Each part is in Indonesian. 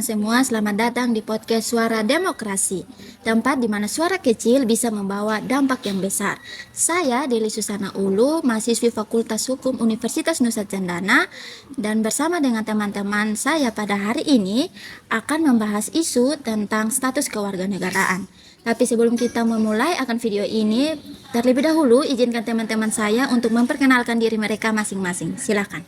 teman-teman semua, selamat datang di podcast Suara Demokrasi, tempat di mana suara kecil bisa membawa dampak yang besar. Saya Deli Susana Ulu, mahasiswi Fakultas Hukum Universitas Nusa Cendana, dan bersama dengan teman-teman saya pada hari ini akan membahas isu tentang status kewarganegaraan. Tapi sebelum kita memulai akan video ini, terlebih dahulu izinkan teman-teman saya untuk memperkenalkan diri mereka masing-masing. Silakan.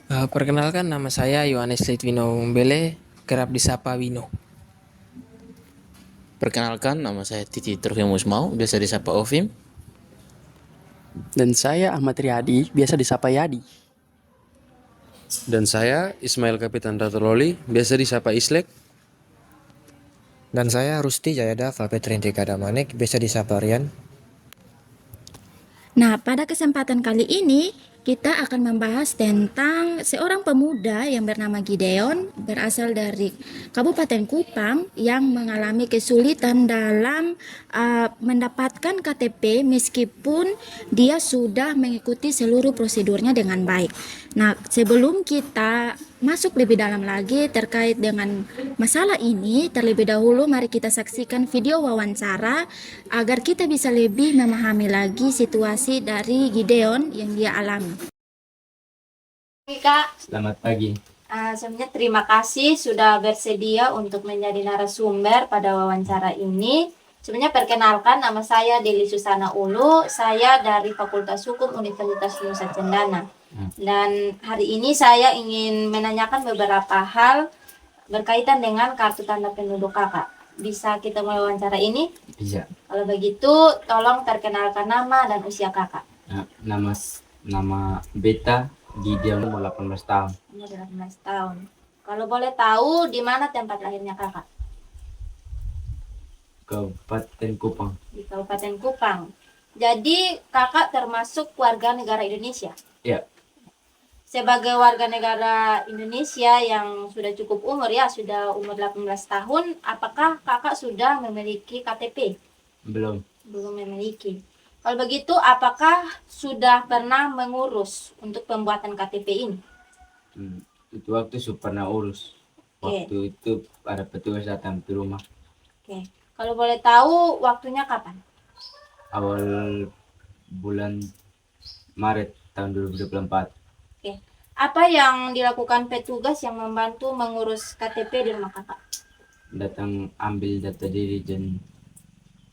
Perkenalkan, nama saya Yohanes Litwino Umbele, kerap disapa Wino. Perkenalkan, nama saya Titi Trofimus Mau, biasa disapa Ovim. Dan saya Ahmad Riyadi, biasa disapa Yadi. Dan saya Ismail Kapitan Ratololi, biasa disapa Islek. Dan saya Rusti Jayada Valpetrinti Kadamanek, biasa disapa Rian. Nah, pada kesempatan kali ini kita akan membahas tentang seorang pemuda yang bernama Gideon, berasal dari Kabupaten Kupang, yang mengalami kesulitan dalam mendapatkan KTP meskipun dia sudah mengikuti seluruh prosedurnya dengan baik. Nah, sebelum kita masuk lebih dalam lagi terkait dengan masalah ini, terlebih dahulu mari kita saksikan video wawancara agar kita bisa lebih memahami lagi situasi dari Gideon yang dia alami. Kak, Selamat pagi. sebenarnya terima kasih sudah bersedia untuk menjadi narasumber pada wawancara ini. Sebenarnya perkenalkan, nama saya Deli Susana Ulu, saya dari Fakultas Hukum Universitas Nusa Cendana. Dan hari ini saya ingin menanyakan beberapa hal berkaitan dengan kartu tanda penduduk kakak. Bisa kita mulai wawancara ini? Bisa. Kalau begitu, tolong perkenalkan nama dan usia kakak. Nama Beta Gideon, umur 18 tahun. Umur 18 tahun. Kalau boleh tahu, di mana tempat lahirnya kakak? Kabupaten Kupang. Di Kabupaten Kupang. Jadi kakak termasuk warga negara Indonesia? Ya. Sebagai warga negara Indonesia yang sudah cukup umur ya, sudah umur 18 tahun, apakah kakak sudah memiliki KTP? Belum. Belum memiliki. Kalau begitu, apakah sudah pernah mengurus untuk pembuatan KTP ini? Itu waktu sudah pernah urus. Oke. Waktu itu ada petugas datang ke rumah. Oke. Kalau boleh tahu, waktunya kapan? Awal bulan Maret tahun 2024. Oke. Apa yang dilakukan petugas yang membantu mengurus KTP di rumah kakak? Datang ambil data diri dan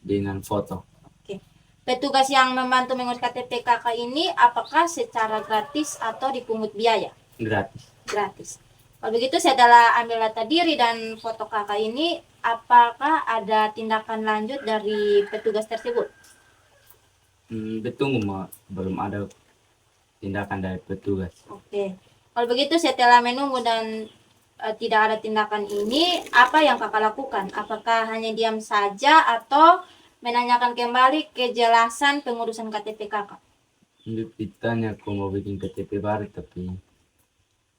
dengan foto. Oke. Petugas yang membantu mengurus KTP kakak ini apakah secara gratis atau dipungut biaya? Gratis. Gratis. Kalau begitu setelah ambil data diri dan foto kakak ini, apakah ada tindakan lanjut dari petugas tersebut? Betul, belum ada tindakan dari petugas. Oke. Kalau begitu setelah menunggu dan tidak ada tindakan ini, apa yang kakak lakukan? Apakah hanya diam saja atau menanyakan kembali kejelasan pengurusan KTP kakak? Ditanya aku mau bikin KTP baru, tapi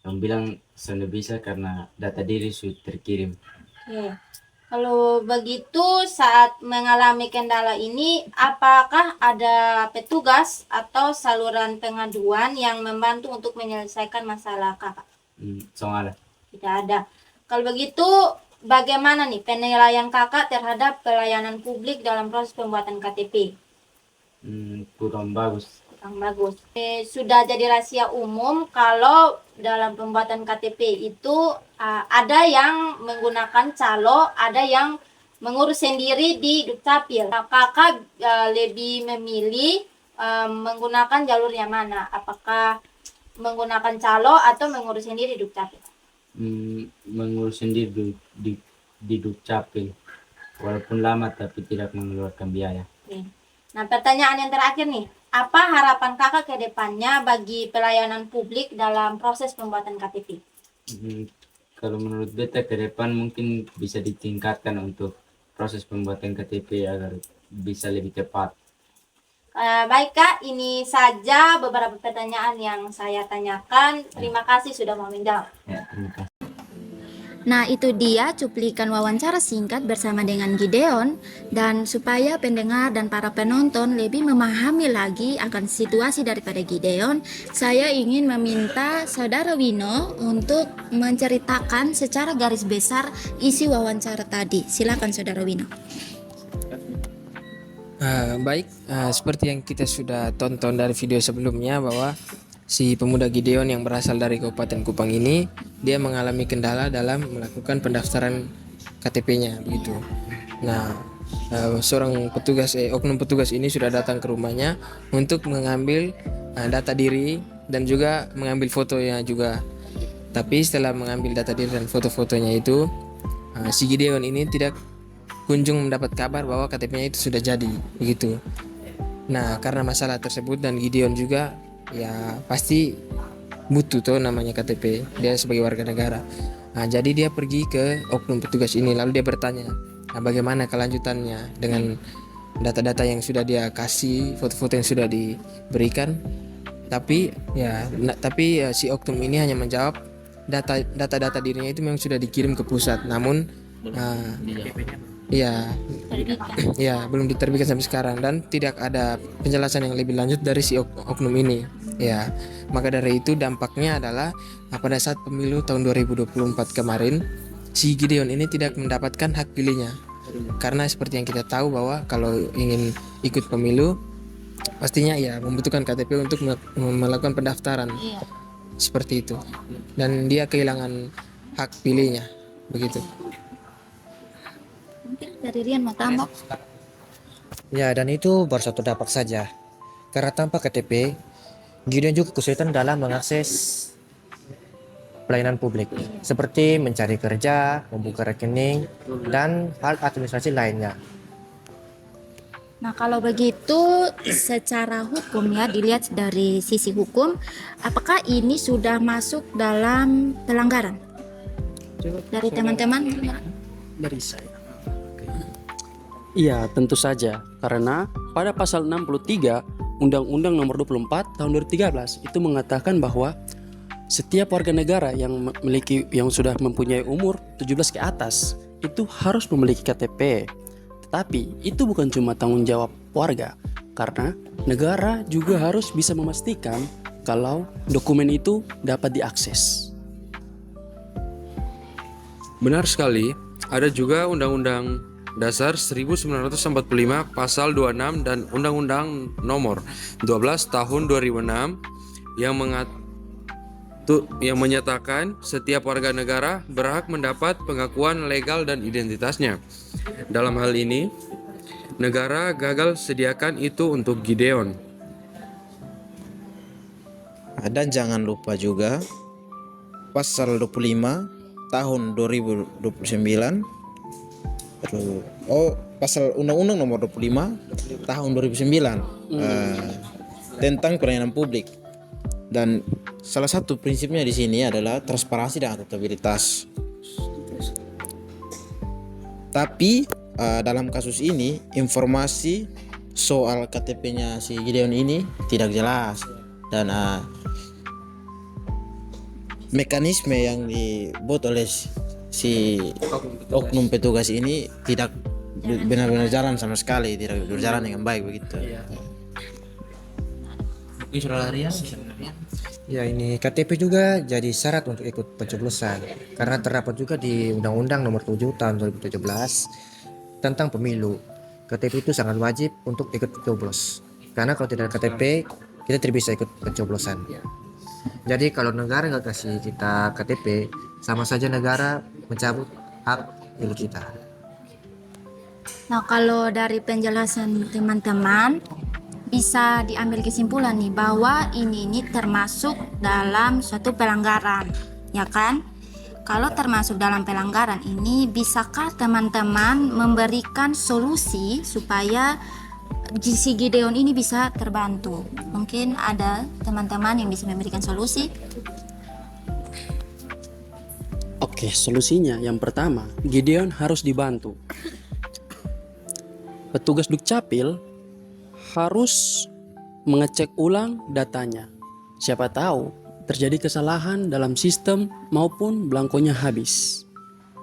yang bilang sudah bisa karena data diri sudah terkirim. Oke. Kalau begitu saat mengalami kendala ini, apakah ada petugas atau saluran pengaduan yang membantu untuk menyelesaikan masalah kakak? Soalnya Tidak ada. Kalau begitu, bagaimana nih penilaian kakak terhadap pelayanan publik dalam proses pembuatan KTP? kurang bagus. Kurang bagus. Sudah jadi rahasia umum kalau dalam pembuatan KTP itu ada yang menggunakan calo, ada yang mengurus sendiri di Dukcapil. Nah, kakak lebih memilih menggunakan jalur yang mana? Apakah menggunakan calo atau mengurus sendiri di Dukcapil? Mengurus sendiri di Dukcapil, walaupun lama tapi tidak mengeluarkan biaya. Oke. Nah, pertanyaan yang terakhir nih, apa harapan kakak ke depannya bagi pelayanan publik dalam proses pembuatan KTP? Kalau menurut beta ke depan mungkin bisa ditingkatkan untuk proses pembuatan KTP agar bisa lebih cepat. Baik kak, ini saja beberapa pertanyaan yang saya tanyakan. Terima kasih sudah mau menjawab. Ya, terima kasih. Nah, itu dia cuplikan wawancara singkat bersama dengan Gideon, dan supaya pendengar dan para penonton lebih memahami lagi akan situasi daripada Gideon, saya ingin meminta Saudara Wino untuk menceritakan secara garis besar isi wawancara tadi. Silakan Saudara Wino. Baik, seperti yang kita sudah tonton dari video sebelumnya bahwa si pemuda Gideon yang berasal dari Kabupaten Kupang ini dia mengalami kendala dalam melakukan pendaftaran KTP-nya begitu. Nah, seorang oknum petugas ini sudah datang ke rumahnya untuk mengambil data diri dan juga mengambil fotonya juga. Tapi setelah mengambil data diri dan foto-fotonya itu, si Gideon ini tidak kunjung mendapat kabar bahwa KTP-nya itu sudah jadi begitu. Nah, karena masalah tersebut dan Gideon juga ya pasti butuh tuh namanya KTP, dia sebagai warga negara. Nah, jadi dia pergi ke oknum petugas ini lalu dia bertanya, nah, bagaimana kelanjutannya dengan data-data yang sudah dia kasih, foto-foto yang sudah diberikan. Tapi si oknum ini hanya menjawab data-data dirinya itu memang sudah dikirim ke pusat, namun belum diterbitkan sampai sekarang dan tidak ada penjelasan yang lebih lanjut dari si oknum ini. Ya, maka dari itu dampaknya adalah pada saat pemilu tahun 2024 kemarin si Gideon ini tidak mendapatkan hak pilihnya. Karena seperti yang kita tahu bahwa kalau ingin ikut pemilu pastinya ya membutuhkan KTP untuk melakukan pendaftaran. Seperti itu. Dan dia kehilangan hak pilihnya. Begitu. Mungkin dari Rian mau tambah. Ya, dan itu baru satu dampak saja. Karena tanpa KTP, Gideon juga kesulitan dalam mengakses pelayanan publik, seperti mencari kerja, membuka rekening, dan hal administrasi lainnya. Nah, kalau begitu secara hukum ya, dilihat dari sisi hukum, apakah ini sudah masuk dalam pelanggaran? Dari teman-teman? Dari saya. Iya, tentu saja. Karena pada pasal 63 Undang-Undang Nomor 24 Tahun 2013 itu mengatakan bahwa setiap warga negara yang sudah mempunyai umur 17 ke atas itu harus memiliki KTP. Tetapi itu bukan cuma tanggung jawab warga, karena negara juga harus bisa memastikan kalau dokumen itu dapat diakses. Benar sekali, ada juga Undang-Undang Dasar 1945 Pasal 26 dan Undang-Undang Nomor 12 Tahun 2006 yang menyatakan setiap warga negara berhak mendapat pengakuan legal dan identitasnya. Dalam hal ini, negara gagal sediakan itu untuk Gideon. Dan jangan lupa juga pasal 25 tahun 2029 pasal Undang-Undang Nomor 25 tahun 2009 tentang pelayanan publik. Dan salah satu prinsipnya di sini adalah transparansi dan akuntabilitas. Tapi dalam kasus ini informasi soal KTP-nya si Gideon ini tidak jelas dan mekanisme yang dibuat oleh si oknum petugas ini tidak benar-benar jalan sama sekali, tidak berjalan dengan baik begitu. Ya, ini KTP juga jadi syarat untuk ikut pencoblosan karena terdapat juga di Undang-Undang Nomor 7 Tahun 2017 tentang pemilu. KTP itu sangat wajib untuk ikut pencoblos. Karena kalau tidak ada KTP, kita tidak bisa ikut pencoblosan. Jadi kalau negara nggak kasih kita KTP, sama saja negara mencabut hak pilih kita. Nah, kalau dari penjelasan teman-teman bisa diambil kesimpulan nih bahwa ini termasuk dalam suatu pelanggaran, ya kan? Kalau termasuk dalam pelanggaran ini, bisakah teman-teman memberikan solusi supaya si Gideon ini bisa terbantu? Mungkin ada teman-teman yang bisa memberikan solusi. Oke, solusinya yang pertama, Gideon harus dibantu. Petugas Dukcapil harus mengecek ulang datanya. Siapa tahu terjadi kesalahan dalam sistem maupun belangkonya habis.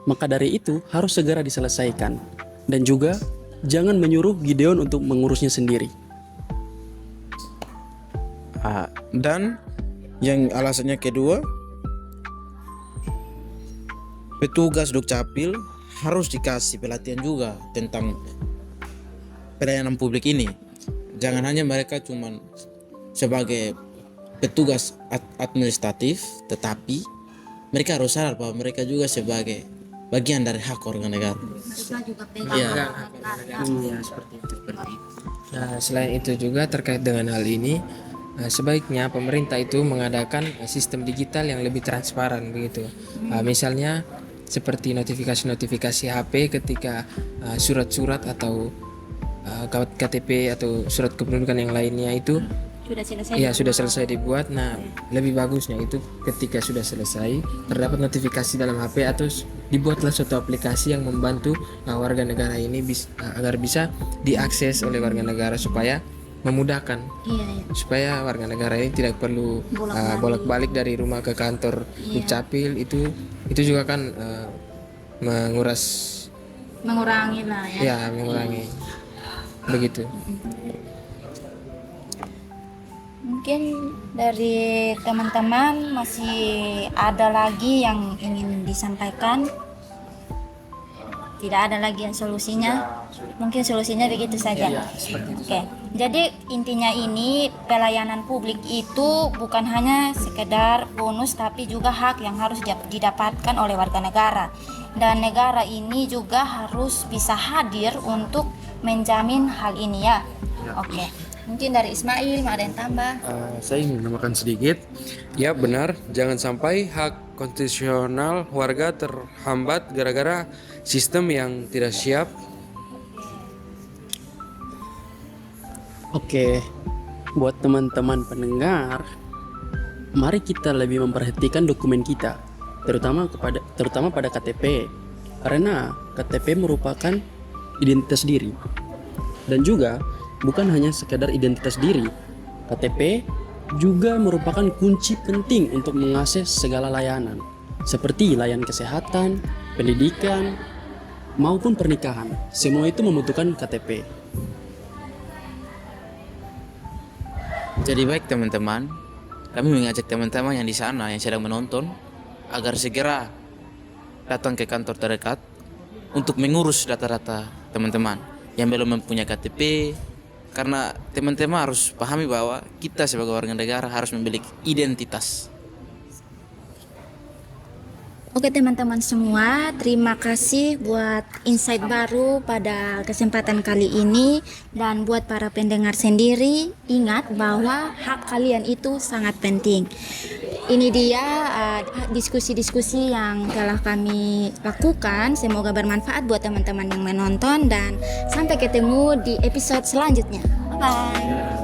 Maka dari itu harus segera diselesaikan. Dan juga jangan menyuruh Gideon untuk mengurusnya sendiri. Dan yang alasannya kedua, petugas Dukcapil harus dikasih pelatihan juga tentang pelayanan publik ini. Jangan hanya mereka cuman sebagai petugas administratif, tetapi mereka harus sadar bahwa mereka juga sebagai bagian dari hak warga negara. Ya, seperti itu. Nah, selain itu juga terkait dengan hal ini, sebaiknya pemerintah itu mengadakan sistem digital yang lebih transparan begitu. Misalnya seperti notifikasi-notifikasi HP ketika surat-surat atau KTP atau surat kependudukan yang lainnya itu Sudah selesai. ya sudah selesai dibuat. Nah, lebih bagusnya itu ketika sudah selesai terdapat notifikasi dalam HP atau dibuatlah suatu aplikasi yang membantu warga negara ini agar bisa diakses oleh warga negara supaya memudahkan, Iya. supaya warga negara ini tidak perlu bolak-balik dari rumah ke kantor Dukcapil. Itu juga kan Mengurangi lah ya. mengurangi begitu. Mungkin dari teman-teman masih ada lagi yang ingin disampaikan. Tidak ada lagi yang solusinya. Mungkin solusinya begitu saja. Oke. Jadi intinya ini pelayanan publik itu bukan hanya sekedar bonus tapi juga hak yang harus didapatkan oleh warga negara. Dan negara ini juga harus bisa hadir untuk menjamin hal ini ya. Oke. Mungkin dari Ismail ada yang tambah. Saya ingin menambahkan sedikit. Ya benar, jangan sampai hak konstitusional warga terhambat gara-gara sistem yang tidak siap. Oke, buat teman-teman pendengar, mari kita lebih memperhatikan dokumen kita, terutama pada KTP, karena KTP merupakan identitas diri. Dan juga bukan hanya sekedar identitas diri, KTP juga merupakan kunci penting untuk mengakses segala layanan, seperti layanan kesehatan, pendidikan, maupun pernikahan. Semua itu membutuhkan KTP. Jadi baik teman-teman, kami mengajak teman-teman yang di sana yang sedang menonton agar segera datang ke kantor terdekat untuk mengurus data-data teman-teman yang belum mempunyai KTP, karena teman-teman harus pahami bahwa kita sebagai warga negara harus memiliki identitas. Oke teman-teman semua, terima kasih buat insight baru pada kesempatan kali ini. Dan buat para pendengar sendiri, ingat bahwa hak kalian itu sangat penting. Ini dia diskusi-diskusi yang telah kami lakukan. Semoga bermanfaat buat teman-teman yang menonton. Dan sampai ketemu di episode selanjutnya. Bye-bye.